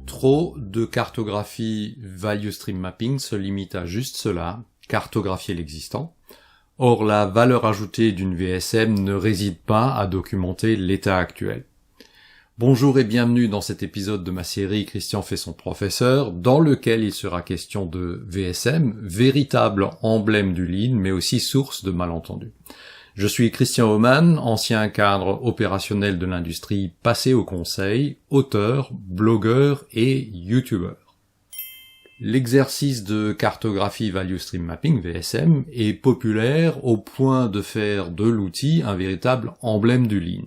Trop de cartographie value stream mapping se limite à juste cela, cartographier l'existant. Or, la valeur ajoutée d'une VSM ne réside pas à documenter l'état actuel. Bonjour et bienvenue dans cet épisode de ma série Christian fait son professeur, dans lequel il sera question de VSM, véritable emblème du Lean, mais aussi source de malentendus. Je suis Christian Homan, ancien cadre opérationnel de l'industrie passé au conseil, auteur, blogueur et youtubeur. L'exercice de cartographie value stream mapping, VSM, est populaire au point de faire de l'outil un véritable emblème du Lean.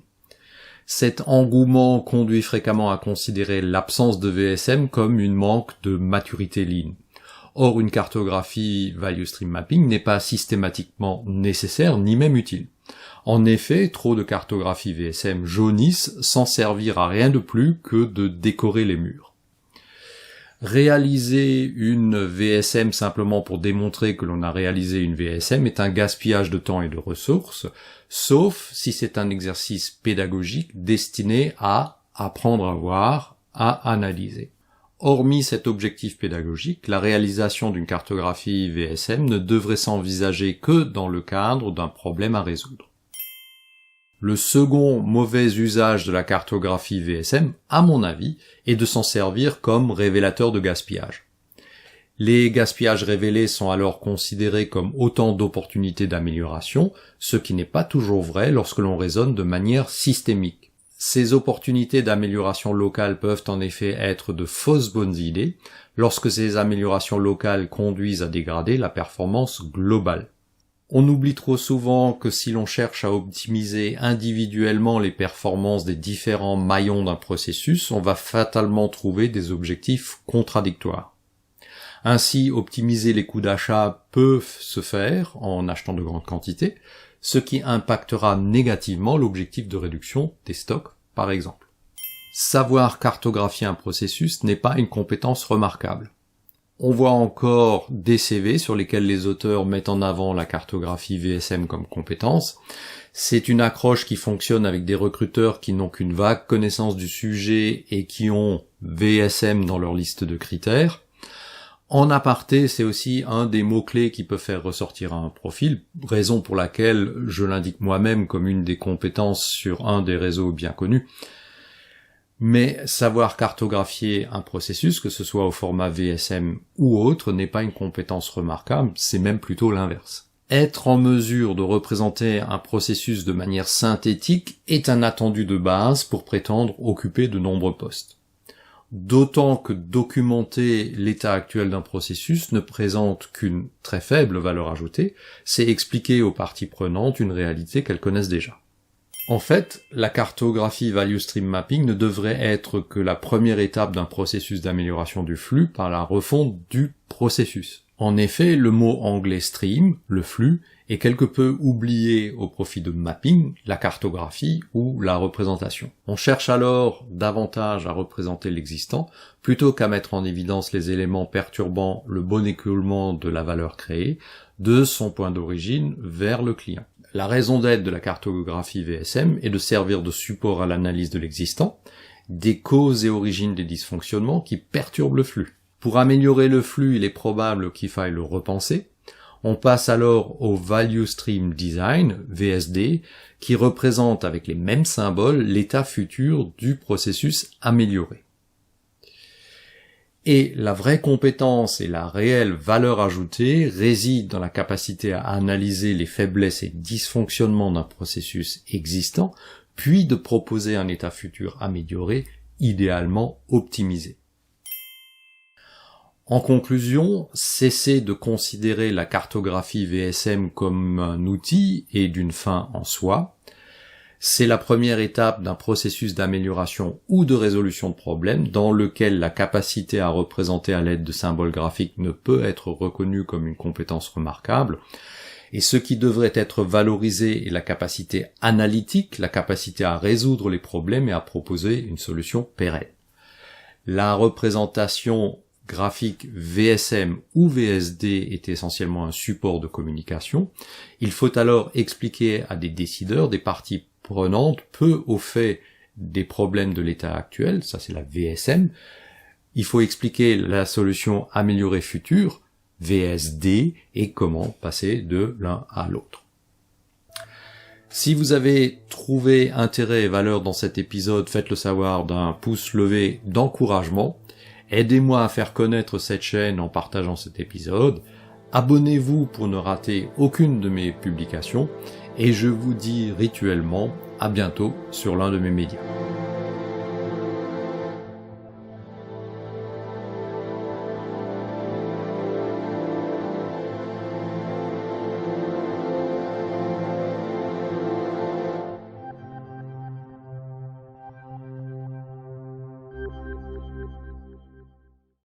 Cet engouement conduit fréquemment à considérer l'absence de VSM comme une manque de maturité Lean. Or, une cartographie value stream mapping n'est pas systématiquement nécessaire ni même utile. En effet, trop de cartographies VSM jaunissent sans servir à rien de plus que de décorer les murs. Réaliser une VSM simplement pour démontrer que l'on a réalisé une VSM est un gaspillage de temps et de ressources, sauf si c'est un exercice pédagogique destiné à apprendre à voir, à analyser. Hormis cet objectif pédagogique, la réalisation d'une cartographie VSM ne devrait s'envisager que dans le cadre d'un problème à résoudre. Le second mauvais usage de la cartographie VSM, à mon avis, est de s'en servir comme révélateur de gaspillage. Les gaspillages révélés sont alors considérés comme autant d'opportunités d'amélioration, ce qui n'est pas toujours vrai lorsque l'on raisonne de manière systémique. Ces opportunités d'amélioration locale peuvent en effet être de fausses bonnes idées lorsque ces améliorations locales conduisent à dégrader la performance globale. On oublie trop souvent que si l'on cherche à optimiser individuellement les performances des différents maillons d'un processus, on va fatalement trouver des objectifs contradictoires. Ainsi, optimiser les coûts d'achat peut se faire en achetant de grandes quantités, ce qui impactera négativement l'objectif de réduction des stocks, par exemple. Savoir cartographier un processus n'est pas une compétence remarquable. On voit encore des CV sur lesquels les auteurs mettent en avant la cartographie VSM comme compétence. C'est une accroche qui fonctionne avec des recruteurs qui n'ont qu'une vague connaissance du sujet et qui ont VSM dans leur liste de critères. En aparté, c'est aussi un des mots-clés qui peut faire ressortir un profil, raison pour laquelle je l'indique moi-même comme une des compétences sur un des réseaux bien connus. Mais savoir cartographier un processus, que ce soit au format VSM ou autre, n'est pas une compétence remarquable, c'est même plutôt l'inverse. Être en mesure de représenter un processus de manière synthétique est un attendu de base pour prétendre occuper de nombreux postes. D'autant que documenter l'état actuel d'un processus ne présente qu'une très faible valeur ajoutée, c'est expliquer aux parties prenantes une réalité qu'elles connaissent déjà. En fait, la cartographie value stream mapping ne devrait être que la première étape d'un processus d'amélioration du flux par la refonte du processus. En effet, le mot anglais stream, le flux, est quelque peu oublié au profit de mapping, la cartographie ou la représentation. On cherche alors davantage à représenter l'existant plutôt qu'à mettre en évidence les éléments perturbant le bon écoulement de la valeur créée, de son point d'origine vers le client. La raison d'être de la cartographie VSM est de servir de support à l'analyse de l'existant, des causes et origines des dysfonctionnements qui perturbent le flux. Pour améliorer le flux, il est probable qu'il faille le repenser. On passe alors au Value Stream Design, VSD, qui représente avec les mêmes symboles l'état futur du processus amélioré. Et la vraie compétence et la réelle valeur ajoutée résident dans la capacité à analyser les faiblesses et dysfonctionnements d'un processus existant, puis de proposer un état futur amélioré, idéalement optimisé. En conclusion, cessez de considérer la cartographie VSM comme un outil et d'une fin en soi. C'est la première étape d'un processus d'amélioration ou de résolution de problèmes dans lequel la capacité à représenter à l'aide de symboles graphiques ne peut être reconnue comme une compétence remarquable. Et ce qui devrait être valorisé est la capacité analytique, la capacité à résoudre les problèmes et à proposer une solution pérenne. La représentation graphique VSM ou VSD est essentiellement un support de communication. Il faut alors expliquer à des décideurs, des parties prenantes, peu au fait des problèmes de l'état actuel, ça c'est la VSM, Il faut expliquer la solution améliorée future, VSD, et comment passer de l'un à l'autre. Si vous avez trouvé intérêt et valeur dans cet épisode, faites-le savoir d'un pouce levé d'encouragement. Aidez-moi à faire connaître cette chaîne en partageant cet épisode. Abonnez-vous pour ne rater aucune de mes publications. Et je vous dis rituellement à bientôt sur l'un de mes médias.